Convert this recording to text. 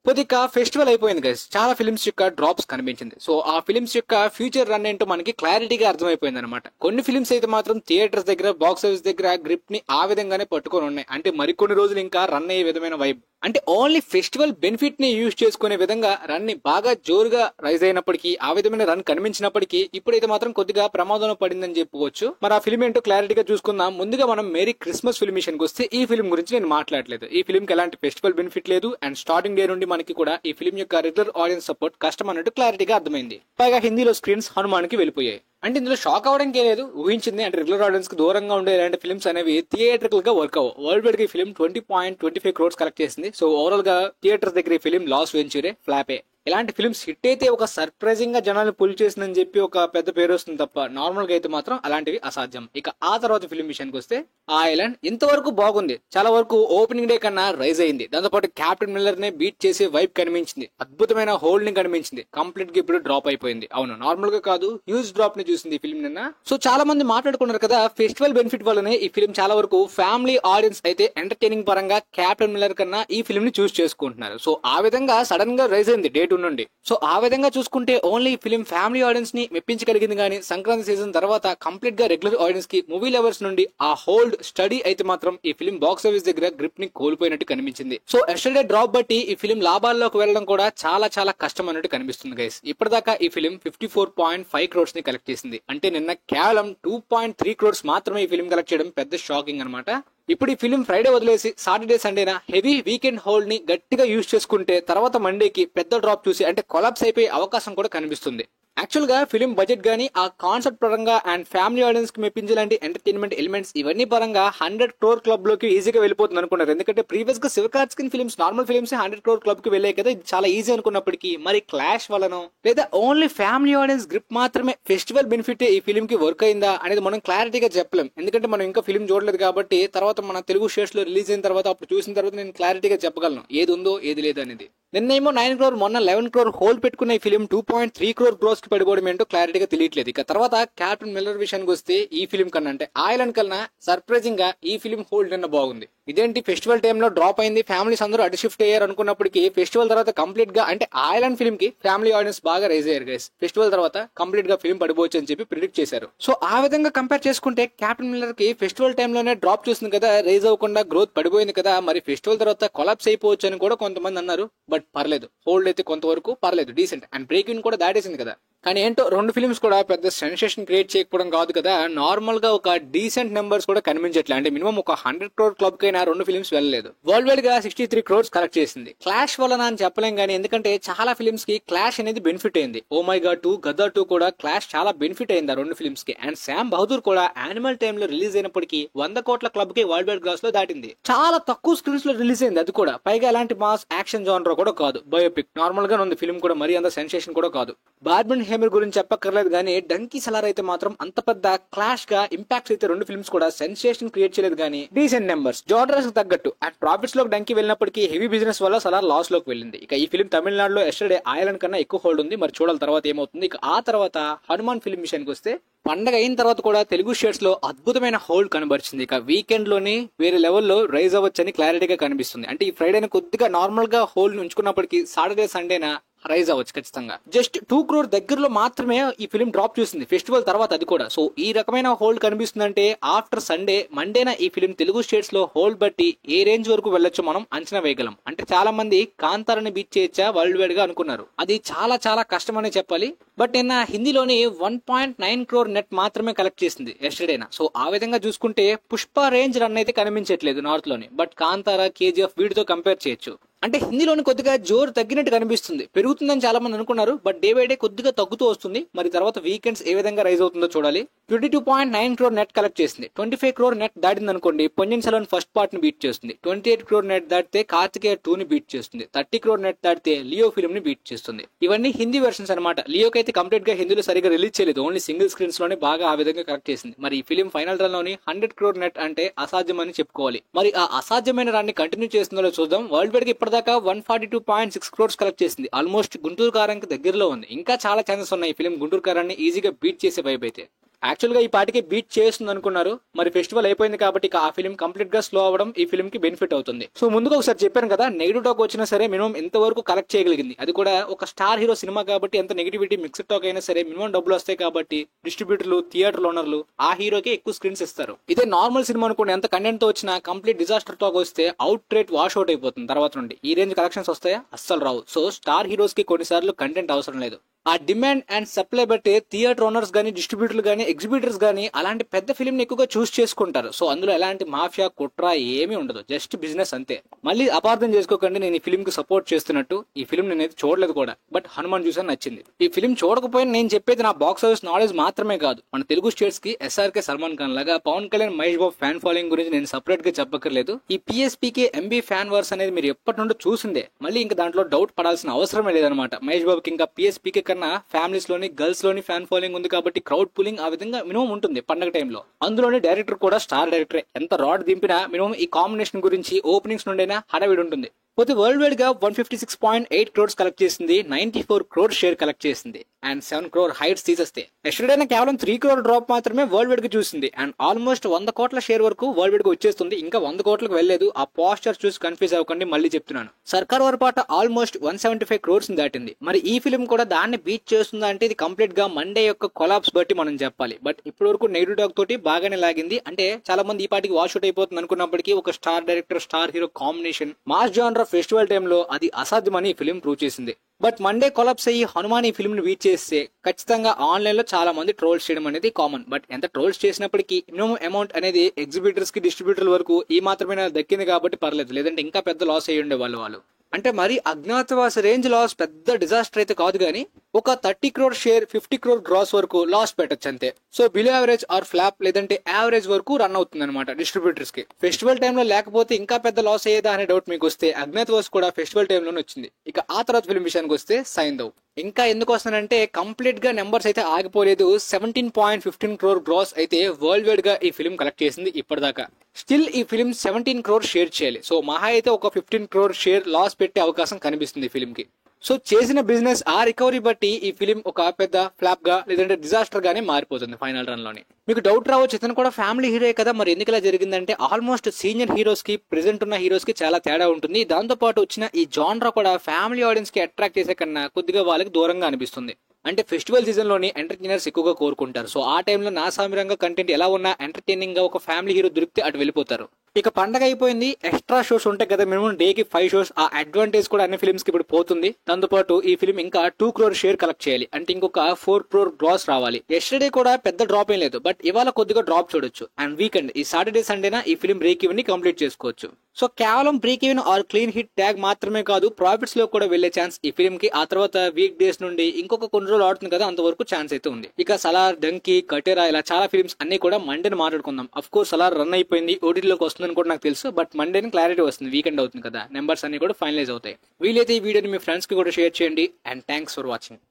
కొద్దిగా ఫెస్టివల్ అయిపోయింది గైస్. చాలా ఫిల్మ్స్ యొక్క డ్రాప్స్ కనిపించింది. సో ఆ ఫిల్మ్స్ యొక్క ఫ్యూచర్ రన్ ఏంటో మనకి క్లారిటీగా అర్థమైపోయింది అనమాట. కొన్ని ఫిల్మ్స్ అయితే మాత్రం థియేటర్స్ దగ్గర, బాక్స్ ఆఫీస్ దగ్గర గ్రిప్ ని ఆ విధంగానే పట్టుకొని ఉన్నాయి. అంటే మరికొన్ని రోజులు ఇంకా రన్ అయ్యే విధమైన వైబ్, అంటే ఓన్లీ ఫెస్టివల్ బెనిఫిట్ ని యూజ్ చేసుకునే విధంగా రన్ ని బాగా జోరుగా రైజ్ అయినప్పటికీ, ఆ విధమైన రన్ కనిపించినప్పటికీ ఇప్పుడైతే మాత్రం కొద్దిగా ప్రమాదంలో పడిందని చెప్పుకోవచ్చు. మరి ఆ ఫిల్మ్ ఏంటో క్లారిటీగా చూసుకుందాం. ముందుగా మనం మేరీ క్రిస్మస్ ఫిల్మ్ విషయానికి వస్తే, ఈ ఫిల్మ్ గురించి నేను మాట్లాడలేదు. ఈ ఫిల్మ్ కి ఎలాంటి ఫెస్టివల్ బెనిఫిట్ లేదు అండ్ స్టార్టింగ్ డే నుండి మనకి కూడా ఈ ఫిల్మ్ యొక్క రెగ్యులర్ ఆడియన్స్ సపోర్ట్ కష్టం అన్నట్టు క్లారిటీగా అర్థమైంది. పైగా హిందీలో స్క్రీన్స్ హనుమాన్ కి వెళ్ళిపోయాయి. అంటే ఇందులో షాక్ అవడానికి లేదు, ఊహించింది. అంటే రెగ్యులర్ ఆడియన్స్ కి దూరంగా ఉండే ఇలాంటి ఫిల్మ్స్ అనేవి థియేటర్కల్ గా వర్క్ అవ్వవు. వరల్డ్ వైడ్ గా ఈ ఫిల్మ్ 20.25 crores కలెక్ట్ చేసింది. సో ఓవరాల్ గా థియేటర్స్ దగ్గర ఈ ఫిల్మ్ లాస్ వెంచరే, ఫ్లాపే. ఇలాంటి ఫిల్మ్స్ హిట్ అయితే ఒక సర్ప్రైజింగ్ గా జనాలు పుల్ చేసిందని చెప్పి ఒక పెద్ద పేరు వస్తుంది తప్ప, నార్మల్ గా అయితే మాత్రం అలాంటివి అసాధ్యం. ఇక ఆ తర్వాత ఫిల్మ్ విషయానికి వస్తే, ఆ ఐలాండ్ ఇంతవరకు బాగుంది. చాలా వరకు ఓపెనింగ్ డే కన్నా రైజ్ అయింది. దాంతోపాటు క్యాప్టెన్ మిల్లర్ నే బీట్ చేసే వైబ్ కనిపించింది. అద్భుతమైన హోల్డ్ ని కనిపించింది. కంప్లీట్ గా ఇప్పుడు డ్రాప్ అయిపోయింది. అవును, నార్మల్ గా కాదు, హ్యూజ్ డ్రాప్ ని చూసింది ఈ ఫిల్మ్ నిన్న. సో చాలా మంది మాట్లాడుకున్నారు కదా, ఫెస్టివల్ బెనిఫిట్ వల్లనే ఈ ఫిల్మ్ చాలా వరకు ఫ్యామిలీ ఆడియన్స్ అయితే ఎంటర్టైనింగ్ పరంగా క్యాప్టెన్ మిల్లర్ కన్నా ఈ ఫిల్మ్ ని చూస్ చేసుకుంటున్నారు. సో ఆ విధంగా సడన్ గా రైజ్ అయింది డే 2 నుండి. సో ఆ విధంగా చూసుకుంటే ఓన్లీ ఫిల్మ్ ఫ్యామిలీ ఆడియన్స్ ని మెప్పించగలిగింది, కానీ సంక్రాంతి సీజన్ తర్వాత కంప్లీట్ గా రెగ్యులర్ ఆడియన్స్ కి, మూవీ లవర్స్ నుండి ఆ హోల్డ్ స్టడీ అయితే మాత్రం ఈ ఫిల్మ్ బాక్స్ ఆఫీస్ దగ్గర గ్రిప్ ని కోల్పోయినట్టు కనిపించింది. సో ఎస్టర్డే డ్రాప్ బట్టి ఈ ఫిల్మ్ లాభాల్లోకి వెళ్లడం కూడా చాలా చాలా కష్టం అన్నట్టు కనిపిస్తుంది గైస్. ఇప్పటిదాకా ఈ ఫిల్మ్ 54.5 crores ని కలెక్ట్ చేసింది. అంటే నిన్న కేవలం 2.3 crores మాత్రమే ఈ ఫిల్మ్ కలెక్ట్ చేయడం పెద్ద షాకింగ్ అనమాట. ఇప్పుడు ఈ ఫిల్మ్ ఫ్రైడే వదిలేసి సాటర్డే, సండేన హెవీ వీకెండ్ హోల్డ్ ని గట్టిగా యూజ్ చేసుకుంటే తర్వాత మండేకి పెద్ద డ్రాప్ చూసి అంటే కొలాప్స్ అయిపోయే అవకాశం కూడా కనిపిస్తుంది. యాక్చువల్ గా ఫిల్మ్ బడ్జెట్ గానీ, ఆ కాన్సెప్ట్ పరంగా అండ్ ఫ్యామిలీ ఆడియన్స్ కి మెప్పించాలంటే ఎంటర్టైన్మెంట్ ఎలిమెంట్స్ ఇవన్నీ పరంగా 100 crore క్లబ్ లోకి ఈజీగా వెళ్ళిపోతుంది అనుకున్నారు. ఎందుకంటే ప్రీవియస్ గా Sivakarthikeyan films, normal films 100 crore club కి వెళ్ళాయి కదా, ఇది చాలా ఈజీ అనుకున్నప్పటికీ మరి క్లాష్ వలనో లేదా ఓన్లీ ఫ్యామిలీ ఆడియన్స్ గ్రిప్ మాత్రమే ఫెస్టివల్ బెనిఫిట్ ఈ ఫిల్మ్ కి వర్క్ అయిందా అనేది మనం క్లారిటీగా చెప్పలేం. ఎందుకంటే మనం ఇంకా ఫిల్మ్ చూడలేదు కాబట్టి, తర్వాత మన తెలుగు షేర్స్ లో రిలీజ్ అయిన తర్వాత అప్పుడు చూసిన తర్వాత నేను క్లారిటీగా చెప్పగలను ఏది ఉందో ఏది లేదు అనేది. నిన్నేమో 9 crore, మొన్న 11 crore హోల్డ్ పెట్టుకున్న ఈ ఫిల్మ్ 2.3 crore గ్రోస్ కి పడిపోవడం ఏంటో క్లారిటీగా తెలియట్లేదు. ఇక తర్వాత క్యాప్టెన్ మిల్లర్ విషయానికి వస్తే, ఈ ఫిల్మ్ కన్నా అంటే ఐలాండ్ కన్నా సర్ప్రైజింగ్ గా ఈ ఫిల్మ్ హోల్డ్ నిన్న బాగుంది. ఇదేంటి ఫెస్టివల్ టైమ్ లో డ్రాప్ అయింది, ఫ్యామిలీస్ అందరూ అటు షిఫ్ట్ అయ్యారు అనుకున్నప్పటికీ ఫెస్టివల్ తర్వాత కంప్లీట్ గా అంటే ఐలాండ్ ఫిల్మ్ కి ఫ్యామిలీ ఆడియన్స్ బాగా రైజ్ అయ్యారు గైస్. ఫెస్టివల్ తర్వాత కంప్లీట్ గా ఫిల్మ్ పడిపోవచ్చు అని చెప్పి ప్రిడిక్ట్ చేశారు. సో ఆ విధంగా కంపేర్ చేసుకుంటే క్యాప్టెన్ మిల్లర్ కి ఫెస్టివల్ టైమ్ లోనే డ్రాప్ చూసింది కదా, రైజ్ అవ్వకుండా గ్రోత్ పడిపోయింది కదా, మరి ఫెస్టివల్ తర్వాత కొలాప్స్ అయిపోవచ్చు అని కూడా కొంతమంది అన్నారు. బట్ పర్లేదు, హోల్డ్ అయితే కొంతవరకు పర్లేదు, డీసెంట్ అండ్ బ్రేక్ ఇన్ కూడా దాటేసింది కదా. కానీ ఏంటో రెండు ఫిల్మ్స్ కూడా పెద్ద సెన్సేషన్ క్రియేట్ చేయకపోవడం కాదు కదా, నార్మల్ గా ఒక డీసెంట్ నెంబర్స్ కూడా కనిపించట్లేదు. అంటే మినిమం ఒక 100 crore క్లబ్ కైనా రెండు ఫిల్మ్స్ వెళ్ళలేదు. వరల్డ్ వైడ్ గా 63 crores కలెక్ట్ చేసింది. క్లాష్ వలన అని చెప్పలేం కానీ, ఎందుకంటే చాలా ఫిల్మ్స్ కి క్లాష్ అనేది బెనిఫిట్ అయింది. ఓ మై గాడ్ 2, గద్దర్ 2 కూడా క్లాష్ చాలా బెనిఫిట్ అయింది ఆ రెండు ఫిల్మ్స్ కి. అండ్ శామ్ బహదూర్ కూడా యానిమల్ టైమ్ లో రిలీజ్ అయినప్పటికీ 100 crore క్లబ్ కి వరల్డ్ వైడ్ గ్రాస్ లో దాటింది. చాలా తక్కువ స్క్రీన్స్ లో రిలీజ్ అయింది, అది కూడా పైగా ఎలాంటి మాస్ యాక్షన్ జోనర్ కూడా కాదు, బయోపిక్ నార్మల్ గా ఉంది. ఫిల్మ్ కూడా మరీ అంత సెన్సేషన్ కూడా కాదు. బార్బన్ హేమర్ గురించి చెప్పక్కర్లేదు కానీ, డంకీ సలార్ అయితే మాత్రం అంత పెద్ద క్లాష్ గా ఇంపాక్ట్స్ అయితే రెండు ఫిల్మ్స్ కూడా సెన్సేషన్ క్రియేట్ చేయలేదు. కానీ డీసెంట్ నెంబర్స్, జోనర్స్ తగ్గట్టు అండ్ ప్రాఫిట్స్ లోకి డంకీ వెళ్ళినప్పటికీ హెవీ బిజినెస్ వల్ల సలార్ లాస్ లోకి వెళ్ళింది. ఇక ఈ ఫిల్మ్ తమిళనాడులో ఎస్టర్డే ఐలాండ్ కన్నా ఎక్కువ హోల్డ్ ఉంది. మరి చూడాలి తర్వాత ఏమవుతుంది. ఇక ఆ తర్వాత హనుమాన్ ఫిల్మ్ విషయానికి వస్తే, పండగ అయిన తర్వాత కూడా తెలుగు షేర్స్ లో అద్భుతమైన హోల్డ్ కనబరిచింది. ఇక వీకెండ్ లోనే వేరే లెవెల్లో రైజ్ అవ్వచ్చని క్లారిటీగా కనిపిస్తుంది. అంటే ఈ ఫ్రైడేని కొద్దిగా నార్మల్ గా హోల్డ్ ఉంచుకున్నప్పటికీ సాటర్డే, సండేనా రైజ్ అవ్వచ్చు ఖచ్చితంగా. జస్ట్ 2 crore దగ్గరలో మాత్రమే ఈ ఫిల్మ్ డ్రాప్ చూసింది ఫెస్టివల్ తర్వాత, అది కూడా. సో ఈ రకమైన హోల్డ్ కనిపిస్తుందంటే ఆఫ్టర్ సండే, మండేన ఈ ఫిల్మ్ తెలుగు స్టేట్స్ లో హోల్డ్ బట్టి ఏ రేంజ్ వరకు వెళ్ళొచ్చో మనం అంచనా వేయగలం. అంటే చాలా మంది కాంతారాన్ని బీట్ చేయొచ్చా వరల్డ్ వైడ్ గా అనుకున్నారు. అది చాలా చాలా కష్టం అనే చెప్పాలి. బట్ నిన్న హిందీలోని 1.9 crore నెట్ మాత్రమే కలెక్ట్ చేసింది ఎస్టర్డేనా. సో ఆ విధంగా చూసుకుంటే పుష్ప రేంజ్ రన్ అయితే కనిపించట్లేదు నార్త్ లోని. బట్ కాంతారా, కేజీఎఫ్ వీటితో కంపేర్ చేయొచ్చు. అంటే హిందీలోని కొద్దిగా జోరు తగ్గినట్టు కనిపిస్తుంది. పెరుగుతుందని చాలా మంది అనుకున్నారు, బట్ డే బై డే కొద్దిగా తగ్గుతూ వస్తుంది. మరి తర్వాత వీకెండ్స్ ఏ విధంగా రైజ్ అవుతుందో చూడాలి. 22.9 crore నెట్ కలెక్ట్ చేసింది. 25 crore నెట్ దాటింది అనుకోండి, పొన్నియిన్ సెల్వన్ ఫస్ట్ పార్ట్ ని బీట్ చేస్తుంది. 28 crore నెట్ దాటితే కార్తికేయ 2 ని బీట్ చేస్తుంది. 30 crore నెట్ దాటితే లియో ఫిల్మ్ ని బీట్ చేస్తుంది. ఇవన్నీ హిందీ వెర్షన్స్ అనమాట. లియోకి అయితే కంప్లీట్ గా హిందీలో సరిగా రిలీజ్ చేయలేదు, ఓన్లీ సింగిల్ స్క్రీన్స్ లోనే బాగా ఆ విధంగా కలెక్ట్ చేసింది. మరి ఈ ఫిల్మ్ ఫైనల్ రన్ లోని 100 crore నెట్ అంటే అసాధ్యం అని చెప్పుకోవాలి. మరి ఆ అసాధ్యమైన రన్ ని కంటిన్యూ చేస్తుందో చూద్దాం. వరల్డ్ వైడ్ గా ఇప్పటిదాకా 142.6 crores కలెక్ట్ చేసింది. ఆల్మోస్ట్ గుంటూరు కారానికి దగ్గరలో ఉంది. ఇంకా చాలా ఛాన్సెస్ ఉన్నాయి ఈ ఫిల్మ్ గుంటూరు కారాన్ని ఈజీగా బీట్ చేసే వైబ్ అయితే. యాక్చువల్ గా ఈ పాటికి బీట్ చేస్తుంది అనుకున్నారు, మరి ఫెస్టివల్ అయిపోయింది కాబట్టి ఆ ఫిల్మ్ కంప్లీట్ గా స్లో అవ్వడం ఈ ఫిల్మ్ కి బెనిఫిట్ అవుతుంది. సో ముందుగా ఒకసారి చెప్పాను కదా, నెగిటివ్ టాక్ వచ్చినా సరే మినిమం ఎంతవరకు కలెక్ట్ చేయగలిగింది, అది కూడా ఒక స్టార్ హీరో సినిమా కాబట్టి ఎంత నెగిటివిటీ మిక్స్డ్ టాక్ అయినా సరే మినిమం డబ్బులు వస్తాయి కాబట్టి డిస్ట్రిబ్యూటర్లు, థియేటర్ ఓనర్లు ఆ హీరోకి ఎక్కువ స్క్రీన్స్ ఇస్తారు. ఇదే నార్మల్ సినిమా అనుకోండి, ఎంత కంటెంట్ తో వచ్చినా కంప్లీట్ డిజాస్టర్ టాక్ వస్తే అవుట్ రేట్ వాష్ అవుట్ అయిపోతుంది. తర్వాత నుండి ఈ రేంజ్ కలెక్షన్స్ వస్తాయా? అస్సలు రావు. సో స్టార్ హీరోస్ కి కొన్నిసార్లు కంటెంట్ అవసరం లేదు. ఆ డిమాండ్ అండ్ సప్లై బట్టి థియేటర్ ఓనర్స్ గానీ, డిస్ట్రిబ్యూటర్లు గానీ, ఎగ్జిబిటర్స్ గానీ అలాంటి పెద్ద ఫిల్మ్ ని ఎక్కువగా చూస్ చేసుకుంటారు. సో అందులో ఎలాంటి మాఫియా, కుట్ర ఏమీ ఉండదు, జస్ట్ బిజినెస్ అంతే. మళ్ళీ అపార్థం చేసుకోకండి, నేను ఈ ఫిల్మ్ కి సపోర్ట్ చేస్తున్నట్టు. ఈ ఫిల్మ్ నేనైతే చూడలేదు కూడా, బట్ హనుమాన్ చూసాను, నచ్చింది. ఈ ఫిల్మ్ చూడకపోయినా నేను చెప్పేది నా బాక్స్ ఆఫీస్ నాలెడ్జ్ మాత్రమే కాదు. మన తెలుగు స్టేట్స్ కి ఎస్ఆర్కే, సల్మాన్ ఖాన్ లాగా పవన్ కళ్యాణ్, మహేష్ బాబు ఫ్యాన్ ఫాలోయింగ్ గురించి నేను సపరేట్ గా చెప్పక్కర్లేదు. ఈ పిఎస్పీకే ఎంబీ ఫ్యాన్ వర్స్ అనేది మీరు ఎప్పటి నుండి చూసిందే, మళ్ళీ ఇంకా దాంట్లో డౌట్ పడాల్సిన అవసరమే లేదనమాట. మహేష్ బాబుకి ఇంకా పిఎస్పీకే కన్నా ఫ్యామిలీస్ లోని, గర్ల్స్ లోని ఫ్యాన్ ఫాలోయింగ్ ఉంది కాబట్టి క్రౌడ్ పులింగ్ ఆ విధంగా మినిమం ఉంటుంది పండగ టైంలో. అందులోని డైరెక్టర్ కూడా స్టార్ డైరెక్టరే, ఎంత రాడ్ దింపినా మినిమం ఈ కాంబినేషన్ గురించి ఓపెనింగ్స్ నుండైనా హడావిడి ఉంటుంది. పోతే వరల్డ్ వైడ్ గా 156.8 crores కలెక్ట్ చేసింది, 94 crores షేర్ కలెక్ట్ చేసింది, అండ్ 7 crore హైట్స్ తీసేస్తే ఎస్టర్డేనా కేవలం 3 crore డ్రాప్ మాత్రమే వరల్డ్ వైడ్ గా చూసింది. అండ్ ఆల్మోస్ట్ 100 కోట్ల షేర్ వరకు వరల్డ్ వైడ్ గా వచ్చేస్తుంది. ఇంకా 100 కోట్లకు వెళ్లేదు. ఆ పోస్టర్ చూసి కన్ఫ్యూజ్ అవ్వకండి, మళ్ళీ చెప్తున్నాను. సర్కార్ వారి పాట ఆల్మోస్ట్ 175 crores దాటింది. మరి ఈ ఫిల్మ్ కూడా దాన్ని బీట్ చేస్తుందా అంటే ఇది కంప్లీట్ గా మండే యొక్క కొలాప్స్ బట్టి మనం చెప్పాలి. బట్ ఇప్పటి వరకు నెగిటివ్ టాక్ తోటి బాగానే లాగింది. అంటే చాలా మంది ఈ పాటికి వాష్ అవుట్ అయిపోతుంది అనుకున్నప్పటికీ ఒక star director, star hero combination mass genre festival టైంలో అది అసాధ్యమని ఈ ఫిల్మ్ ప్రూవ్ చేసింది. బట్ మండే కొలాప్స్ అయ్యి హనుమాన్ ఈ ఫిల్మ్ ని బీట్ చేస్తే ఖచ్చితంగా ఆన్లైన్ లో చాలా మంది ట్రోల్స్ చేయడం అనేది కామన్. బట్ ఎంత ట్రోల్స్ చేసినప్పటికీ మినిమం అమౌంట్ అనేది ఎగ్జిబిటర్స్ కి, డిస్ట్రిబ్యూటర్ వరకు ఈ మాత్రమే దక్కింది కాబట్టి పర్లేదు, లేదంటే ఇంకా పెద్ద లాస్ అయ్యి ఉండే వాళ్ళు. అంటే మరి అజ్ఞాతవాస రేంజ్ లాస్ పెద్ద డిజాస్టర్ అయితే కాదు కానీ ఒక 30 crore షేర్, 50 crore గ్రాస్ వరకు లాస్ పెట్టచ్చు అంతే. So below average or flop, లేదంటే యావరేజ్ వరకు రన్ అవుతుంది అనమాట డిస్ట్రిబ్యూటర్స్ కి. ఫెస్టివల్ టైంలో లేకపోతే ఇంకా పెద్ద లాస్ అయ్యేదా అనే డౌట్ మీకు వస్తే అజ్ఞాతవాస్ కూడా ఫెస్టివల్ టైంలోనే వచ్చింది. ఇక ఆ తర్వాత ఫిల్మ్ విషయానికి వస్తే సైంధవ్. ఇంకా ఎందుకు వస్తానంటే కంప్లీట్ గా నెంబర్స్ అయితే ఆగిపోలేదు. 17.15 crore గ్రాస్ అయితే వరల్డ్ వైడ్ గా ఈ ఫిల్మ్ కలెక్ట్ చేసింది ఇప్పటిదాకా. స్టిల్ ఈ ఫిల్మ్ 17 crore షేర్ చేయాలి. సో మహా అయితే ఒక 15 crore షేర్ లాస్ పెట్టే అవకాశం కనిపిస్తుంది ఈ ఫిల్మ్ కి. సో చేసిన బిజినెస్ ఆ రికవరీ బట్టి ఈ ఫిలిం ఒక పెద్ద ఫ్లాప్ గా, లేదంటే డిజాస్టర్ గానే మారిపోతుంది ఫైనల్ రన్ లోని. మీకు డౌట్ రావచ్చు, ఇతను కూడా ఫ్యామిలీ హీరో కదా, మరి ఎందుకు ఇలా జరిగిందంటే ఆల్మోస్ట్ సీనియర్ హీరోస్ కి, ప్రెసెంట్ ఉన్న హీరోస్ కి చాలా తేడా ఉంటుంది. దాంతో పాటు వచ్చిన ఈ జానరా కూడా ఫ్యామిలీ ఆడియన్స్ కి అట్రాక్ట్ చేసే కన్నా కొద్దిగా వాళ్ళకి దూరంగా అనిపిస్తుంది. అంటే ఫెస్టివల్ సీజన్ లోని ఎంటర్టైనర్స్ ఎక్కువగా కోరుకుంటారు. సో ఆ టైంలో నా సామిరంగా కంటెంట్ ఎలా ఉన్నా ఎంటర్టైనింగ్ గా ఒక ఫ్యామిలీ హీరో దొరికితే అటు వెళ్ళిపోతారు. ఇక పండగ అయిపోయింది, ఎక్స్ట్రా షోస్ ఉంటాయి కదా, మినిమం డేకి 5 shows. ఆ అడ్వాంటేజ్ కూడా అన్ని ఫిల్మ్స్ కి ఇప్పుడు పోతుంది. దాంతో పాటు ఈ ఫిల్మ్ ఇంకా 2 crore షేర్ కలెక్ట్ చేయాలి, అంటే ఇంకొక 4 crore గ్రాస్ రావాలి. ఎస్టర్డే కూడా పెద్ద డ్రాప్ ఏం లేదు, బట్ ఇవాళ కొద్దిగా డ్రాప్ చూడొచ్చు. అండ్ వీకెండ్ ఈ సాటర్డే, సండేనా ఈ ఫిల్మ్ బ్రేక్ ఈవెన్ ని కంప్లీట్ చేసుకోవచ్చు. సో కేవలం break even or clean hit tag మాత్రమే కాదు, ప్రాఫిట్స్ లో కూడా వెళ్లే ఛాన్స్ ఈ ఫిల్మ్ కి ఆ తర్వాత వీక్ డేస్ నుండి ఇంకొక కొన్ని రోజులు ఆడుతుంది కదా, అంతవరకు ఛాన్స్ అయితే ఉంది. ఇక సలార్, డంకీ, కటేరా ఇలా చాలా ఫిల్మ్స్ అన్ని కూడా మండేని మాట్లాడుకుందాం. అఫ్ కోర్స్ సలార్ రన్ అయిపోయింది, ఓటీటీలోకి వస్తుందని కూడా నాకు తెలుసు. బట్ మండేని క్లారిటీ వస్తుంది, వీకెండ్ అవుతుంది కదా, నెంబర్స్ అన్ని కూడా ఫైనలైజ్ అవుతాయి. వీలైతే ఈ వీడియోని మీ ఫ్రెండ్స్ కి కూడా షేర్ చేయండి. And thanks for watching.